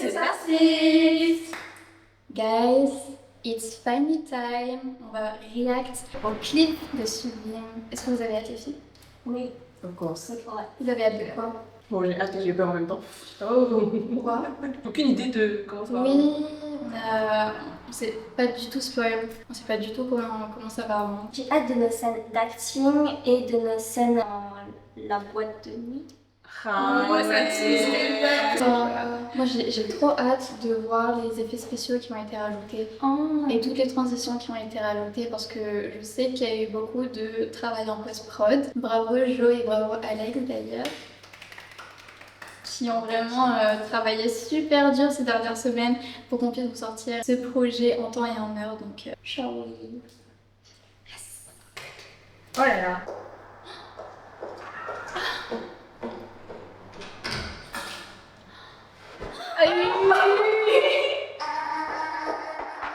c'est passé. Guys, it's funny time. On va react au clip de Sublime. Est-ce que vous avez hâte les filles? Oui. Of course. Vous avez hâte de quoi? Bon, j'ai hâte et j'ai peur en même temps. Oh. Pourquoi? Aucune idée de comment ça va. Oui, on sait pas du tout spoil. On sait pas du tout comment ça va avant. J'ai hâte de nos scènes d'acting et de nos scènes dans la boîte de nuit. Moi, ça Moi j'ai trop hâte de voir les effets spéciaux qui ont été rajoutés et toutes les transitions qui ont été rajoutées parce que je sais qu'il y a eu beaucoup de travail en post-prod. Bravo Jo et bravo Alex d'ailleurs, qui ont vraiment travaillé super dur ces dernières semaines pour qu'on puisse vous sortir ce projet en temps et en heure. Donc, ciao. Yes. Oh là là.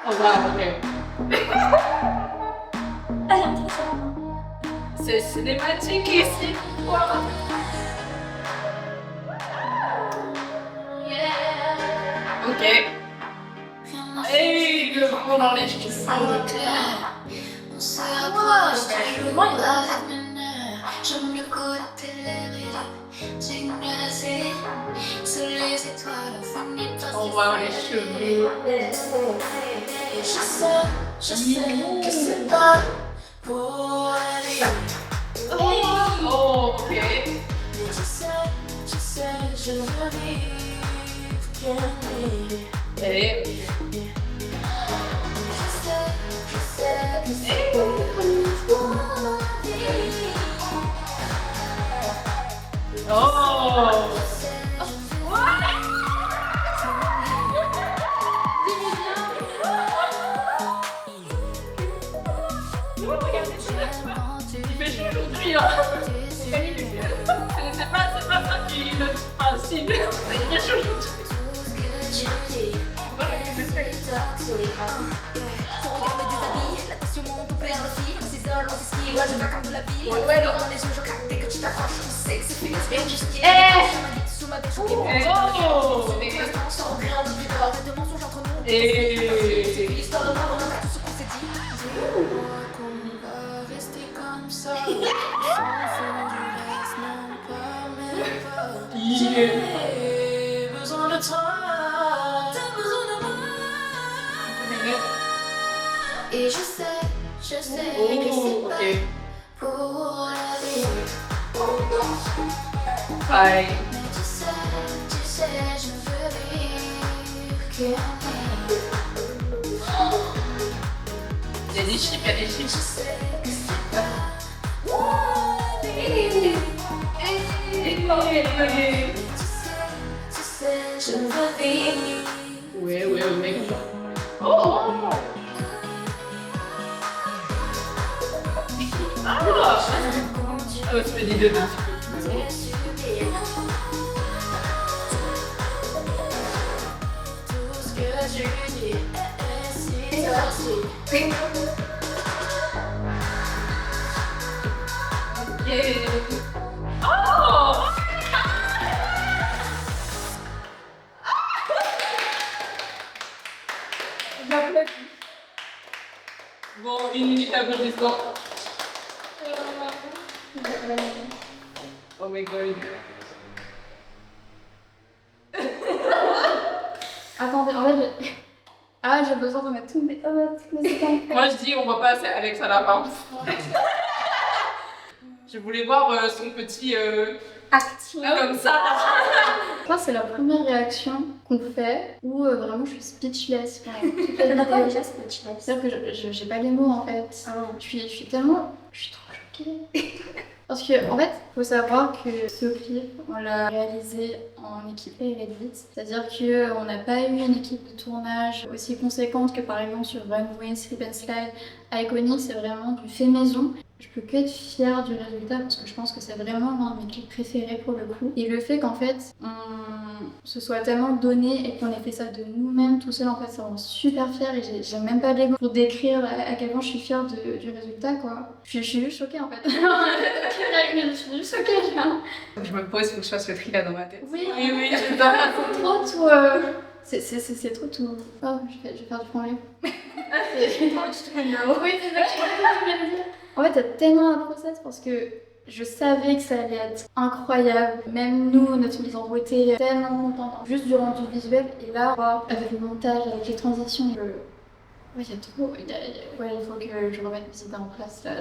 Oh wow, ok. C'est cinématique ici. Wow. Ok. Hey, le gros dans les cheveux. On se rapproche toujours avec mes nerfs. J'aime le côté l'air c'est glacé. Sous les étoiles, on finit par Oh wow, les cheveux. Et je sais que c'est pas pour la vie. Oh, ok. Mais je sais, je veux vivre, bien vivre. Et Je sais que c'est pour la vie. oh. Il fait chaud aujourd'hui, hein. C'est pas ça qui est le principe. Il fait chaud aujourd'hui. J'ai besoin de toi, t'as besoin de moi. Et je sais que c'est pas pour la vie. Bye. Mais tu sais, je veux vivre Il y a des chips, il y a des chips. je sais que c'est pas pour la vie. Tu sais, je veux vivre. Ouais, mec. Oh! Ah, tu fais des deux un petit peu. Tout ce que je dis, c'est sorti. Yeah. Oh! Bon, 1 minute d'applaudissement. Oh my god. Attendez, en fait, j'ai besoin de mettre toutes mes états. Moi je dis on va passer à Alex à la fin. Je voulais voir son petit Acting. comme ça. Je pense que c'est la première réaction qu'on fait où vraiment je suis speechless pendant toute la vidéo. Déjà, speechless. C'est-à-dire que j'ai pas les mots en fait. Je suis trop choquée. Parce que en fait, faut savoir que ce clip, on l'a réalisé en équipe très réduite. C'est-à-dire qu'on n'a pas eu une équipe de tournage aussi conséquente que par exemple sur Runway, Slip and Slide. Iconic, c'est vraiment du fait maison. Je peux que être fière du résultat parce que je pense que c'est vraiment l'un de mes clips préférés pour le coup. Et le fait qu'en fait, on se soit tellement donné et qu'on ait fait ça de nous-mêmes tout seul, en fait, ça me rend super fière et j'ai même pas les mots pour décrire à quel point je suis fière du résultat, quoi. Je suis juste choquée en fait. Je suis juste choquée, genre. Je me pose, faut que je fasse le tri là dans ma tête. Oui, Oui, je dois. faut trop tout C'est trop tout. Oh, je vais faire du franglais. Oui, c'est exactement ce que je voulais dire. En fait, t'as tellement un process parce que je savais que ça allait être incroyable. Même nous, notre mise en beauté, tellement contente. Juste du rendu visuel. Et là, wow, avec le montage, avec les transitions, ouais, il y a trop. Ouais, il faut que je remette mes idées en place là.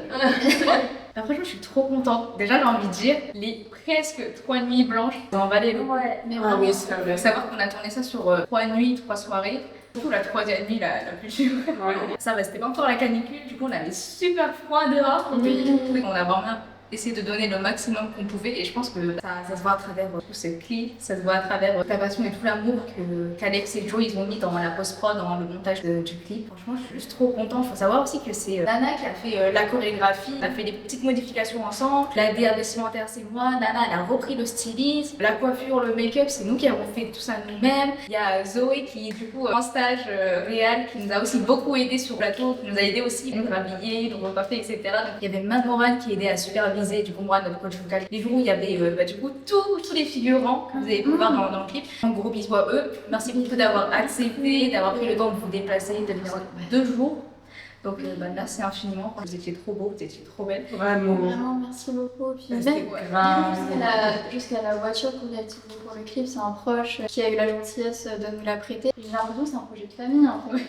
Franchement, je suis trop contente. Déjà, j'ai envie de dire, les presque 3 nuits blanches ont valé le coup. Ouais. Mais Ah vraiment, oui, c'est vrai. Savoir qu'on a tourné ça sur 3 nuits, 3 soirées. Surtout la 3e nuit, la plus dure. Ça va, c'était pas encore la canicule, du coup on avait super froid dehors. Oui. On a vraiment essayé de donner le maximum qu'on pouvait et je pense que ça se voit à travers tout ce clip, ça se voit à travers ta passion et tout l'amour qu'Alex et Joe ils ont mis dans la post-prod, dans le montage du clip. Franchement, je suis juste trop contente. Faut savoir aussi que c'est Nana qui a fait la chorégraphie, on a fait des petites modifications ensemble. La DA vestimentaire c'est moi, Nana elle a repris le stylisme, la coiffure, le make-up c'est nous qui avons fait tout ça nous-mêmes. Il y a Zoé qui du coup en stage réel qui nous a aussi beaucoup aidé sur le plateau, qui nous a aidé aussi à nous rhabiller, nous recoiffer, etc. Donc il y avait Mamoran qui aidait à superviser du coup moi notre coach vocal. Les jours où il y avait du coup tous les figurants que vous avez pu voir dans le clip. Un gros bisou à eux. Merci beaucoup d'avoir accepté, d'avoir pris le temps de vous déplacer, de venir 2 jours. Donc merci infiniment. Vous étiez trop beaux, vous étiez trop belles. Vraiment, merci beaucoup. Puis même, jusqu'à la voiture qu'on a utilisée pour le clip, c'est un proche qui a eu la gentillesse de nous la prêter. J'ai l'impression que c'est un projet de famille en fait.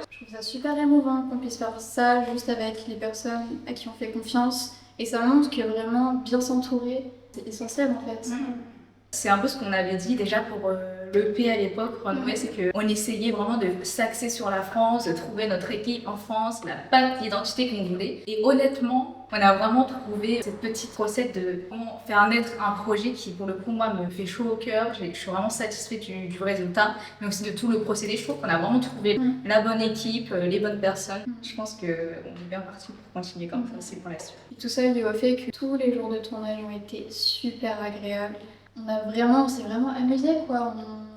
Je trouve ça super émouvant qu'on puisse faire ça juste avec les personnes à qui on fait confiance. Et ça montre que vraiment bien s'entourer, c'est essentiel en fait. C'est un peu ce qu'on avait dit déjà pour l'EP à l'époque, Runway, c'est qu'on essayait vraiment de s'axer sur la France, de trouver notre équipe en France, la patte d'identité qu'on voulait. Et honnêtement, on a vraiment trouvé cette petite recette de comment faire naître un projet qui, pour le coup, moi, me fait chaud au cœur. Je suis vraiment satisfaite du résultat, mais aussi de tout le procédé. Je trouve qu'on a vraiment trouvé la bonne équipe, les bonnes personnes. Je pense qu'on est bien parti pour continuer comme ça, c'est pour la suite. Tout ça est dû au fait que tous les jours de tournage ont été super agréables. On s'est vraiment amusé quoi.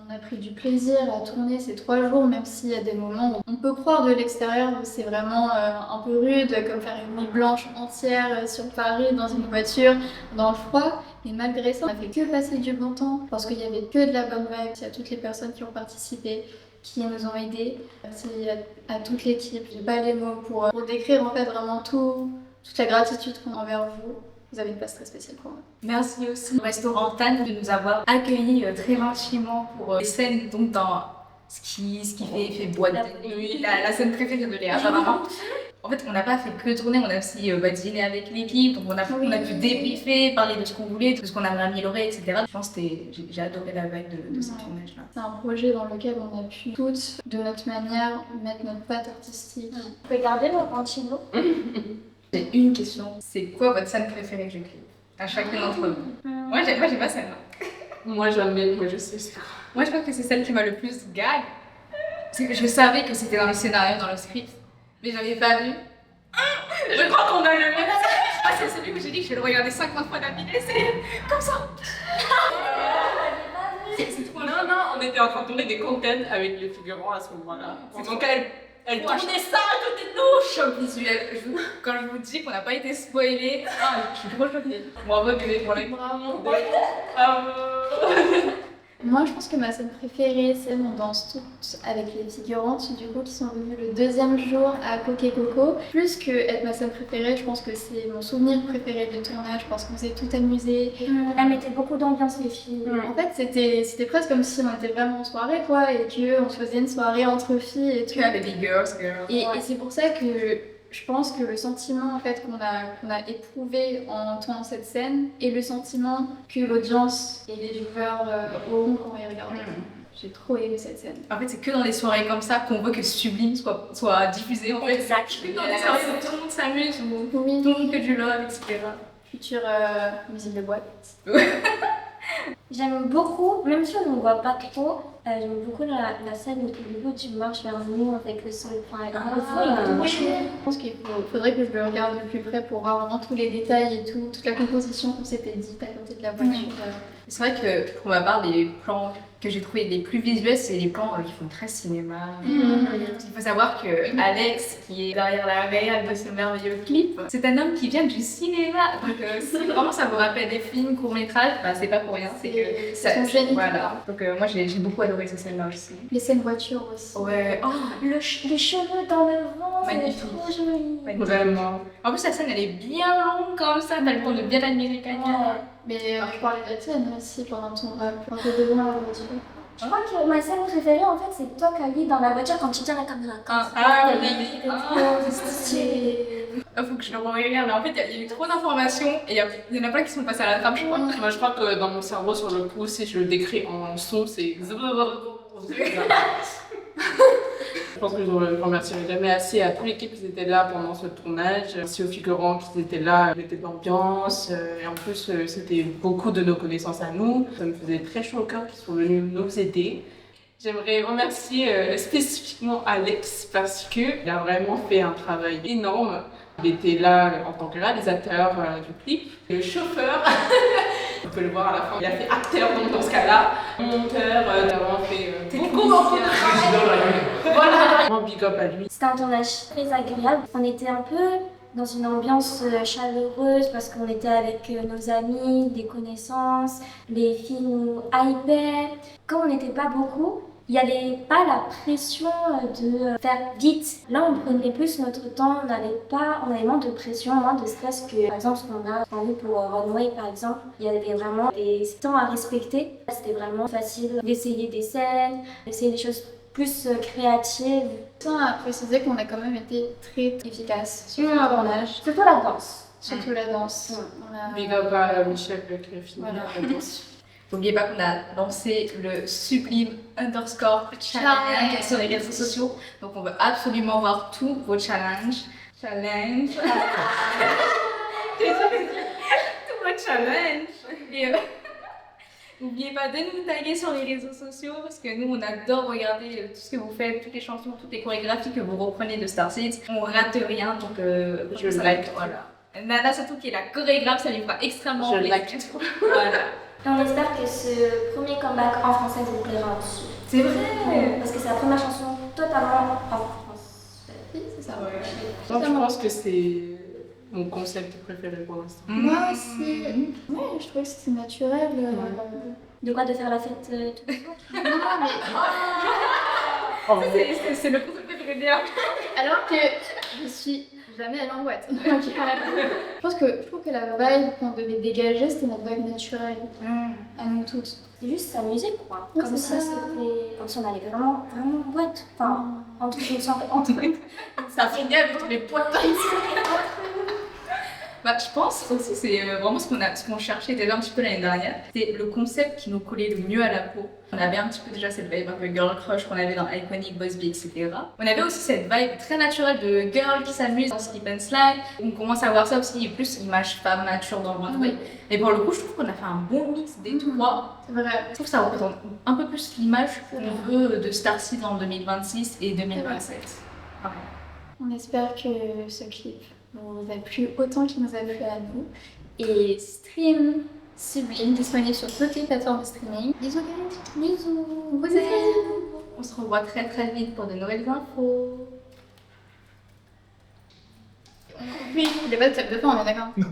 On a pris du plaisir à tourner ces 3 jours, même s'il y a des moments où on peut croire de l'extérieur où c'est vraiment un peu rude, comme faire une nuit blanche entière sur Paris dans une voiture, dans le froid. Mais malgré ça, on a fait que passer du bon temps parce qu'il y avait que de la bonne vibe. Merci à toutes les personnes qui ont participé, qui nous ont aidés. Merci à toute l'équipe. J'ai pas les mots pour décrire en fait vraiment toute la gratitude qu'on a envers vous. Vous avez une place très spéciale pour moi. Merci aussi au restaurant Tan de nous avoir accueillis très gentiment pour les scènes donc dans ce qui fait boîte de nuit, la scène préférée de Léa apparemment. En fait, on n'a pas fait que tourner, on a aussi dîné avec l'équipe, donc on a pu débriefer, parler de ce qu'on voulait, de ce qu'on aimerait améliorer, etc. Je pense que j'ai adoré la vibe de ce tournage-là. C'est un projet dans lequel on a pu toutes, de notre manière, mettre notre patte artistique. Regardez mon ventilo. J'ai une question, c'est quoi votre scène préférée du clip? À chacun d'entre vous. Moi j'ai pas celle-là. Moi jamais, moi je sais ça. Moi je pense que c'est celle qui m'a le plus gag. C'est que je savais que c'était dans le scénario, dans le script, mais j'avais pas vu. Je crois qu'on a le même. Ah, c'est celui que j'ai dit que je vais le regarder 50 fois d'affilée, c'est comme ça. C'est trop. Non, on était en train de tourner des contents avec les figurants à ce moment-là. Donc elle tournait ça à côté de nous. Choc visuel. Quand je vous dis qu'on n'a pas été spoilés, je suis trop choquée. Bravo bébé pour les. Bravo. Bravo. Moi, je pense que ma scène préférée, c'est on danse toutes avec les figurantes, du coup, qui sont venues le 2e jour à Coquet Coco. Plus que être ma scène préférée, je pense que c'est mon souvenir préféré du tournage parce qu'on s'est tout amusé. Elle mettait beaucoup d'ambiance, les filles. En fait, c'était presque comme si on était vraiment en soirée, quoi, et qu'on se faisait une soirée entre filles et tout. Que baby girls. Et c'est pour ça que je pense que le sentiment en fait, qu'on a éprouvé en tournant cette scène et le sentiment que l'audience et les viewers auront quand ils regardent. J'ai trop aimé cette scène. En fait, c'est que dans les soirées comme ça qu'on veut que Sublime soit diffusé. En fait. Exact. Dans les soirées où tout le monde s'amuse, où tout Oui, le monde fait du love, etc. future musique de boîte. J'aime beaucoup, même si on ne voit pas trop, j'aime beaucoup la scène où tu marches vers nous avec le son. Je pense qu'il faudrait que je le regarde de plus près pour voir vraiment tous les détails et toute la composition qu'on s'était dite à côté de la voiture. C'est vrai que pour ma part, les plans que j'ai trouvés les plus visuels, c'est les plans qui font très cinéma. Il faut savoir que Alex, qui est derrière la réal de ce merveilleux clip, c'est un homme qui vient du cinéma. Donc si vraiment ça vous rappelle des films, courts-métrages, bah, c'est pas pour rien. C'est que C'est son génie. Voilà. Donc moi j'ai beaucoup adoré ces scènes-là aussi. Les scènes voitures aussi. Ouais. Oh, Les cheveux dans le vent, c'est Magnifique. trop joli. Vraiment. En plus la scène elle est bien longue comme ça, t'as le temps de bien l'admirer quand même. Mais je parlais de la tienne aussi pendant ton rap. Quand t'es devant la voiture. Je crois que ma scène préférée, en fait, c'est toi, Kali, dans la voiture quand tu tiens la caméra. C'est stylé. Faut que je le regarde. En fait, il y a eu trop d'informations et il y en a plein qui sont passés à la trappe, je crois. Moi, je crois que dans mon cerveau, sur le coup, si je le décris en son, c'est. Je pense que je ne remercierai jamais assez à toute l'équipe qui était là pendant ce tournage, aussi aux figurants qui étaient là, qui étaient d'ambiance. Et en plus, c'était beaucoup de nos connaissances à nous. Ça me faisait très chaud au cœur qu'ils soient venus nous aider. J'aimerais remercier spécifiquement Alex parce qu'il a vraiment fait un travail énorme. Il était là en tant que réalisateur du clip, le chauffeur. On peut le voir à la fin. Il a fait acteur donc dans ce cas-là. Monteur, il a vraiment fait beaucoup de travail. Voilà, vraiment big up à lui. C'était un tournage très agréable. On était un peu dans une ambiance chaleureuse parce qu'on était avec nos amis, des connaissances, les filles nous hypaient. Comme on n'était pas beaucoup, il n'y avait pas la pression de faire vite. Là, on prenait plus notre temps, on avait moins de pression, moins de stress que, par exemple, ce qu'on a envie pour Runway, par exemple. Il y avait vraiment des temps à respecter. C'était vraiment facile d'essayer des scènes, d'essayer des choses plus créatives. Je tiens à préciser qu'on a quand même été très efficace sur le tournage. Surtout la danse. Surtout la danse. On a- Big up à Michel Créfine. Voilà. N'oubliez pas qu'on a lancé le sublime underscore challenge sur les réseaux sociaux. Donc on veut absolument voir tous vos challenges. Challenge. Tous vos challenges. Et n'oubliez pas de nous taguer sur les réseaux sociaux parce que nous on adore regarder tout ce que vous faites, toutes les chansons, toutes les chorégraphies que vous reprenez de Star Seeds. On rate rien donc Je like. Voilà. Nana surtout qui est la chorégraphe, ça lui fera extrêmement Je plaisir. like. Voilà. Et on espère que ce premier comeback en français vous plaira aussi. C'est vrai. Parce que c'est la première chanson totalement en français. Oui, c'est ça. Donc, je pense que c'est mon concept préféré pour l'instant. Moi aussi. Ouais, je trouvais que c'était naturel. De quoi de faire la fête tout le temps. Non, mais C'est le concept préféré d'Léa. alors que je suis jamais allée en boîte. Je trouve que la vibe qu'on devait dégager, c'était notre vibe naturelle à nous toutes. C'est juste s'amuser quoi. Ouais, Comme c'est si ça. comme si on allait vraiment en boîte. Enfin, entre Ça finit avec tous les potes. Bah, je pense aussi c'est vraiment ce qu'on cherchait déjà un petit peu l'année dernière. C'était le concept qui nous collait le mieux à la peau. On avait un petit peu déjà cette vibe un peu girl crush qu'on avait dans Iconic, Boss Bee, etc. On avait aussi cette vibe très naturelle de girl qui s'amuse dans slip and slide. On commence à voir ça aussi plus image femme mature dans le runway. Et pour le coup, je trouve qu'on a fait un bon mix des trois. C'est vrai. Je trouve que ça représente un peu plus l'image qu'on veut de Star Seeds en 2026 et 2027. Ouais. On espère que ce clip vous a plu autant qu'il nous a plu à nous. Et stream sublime, disponible sur toutes les plateformes de streaming. Bisous guys. Bisous. Vous êtes. On se revoit très très vite pour de nouvelles infos. Oui, il n'y a pas de top de fin, on est d'accord. Non.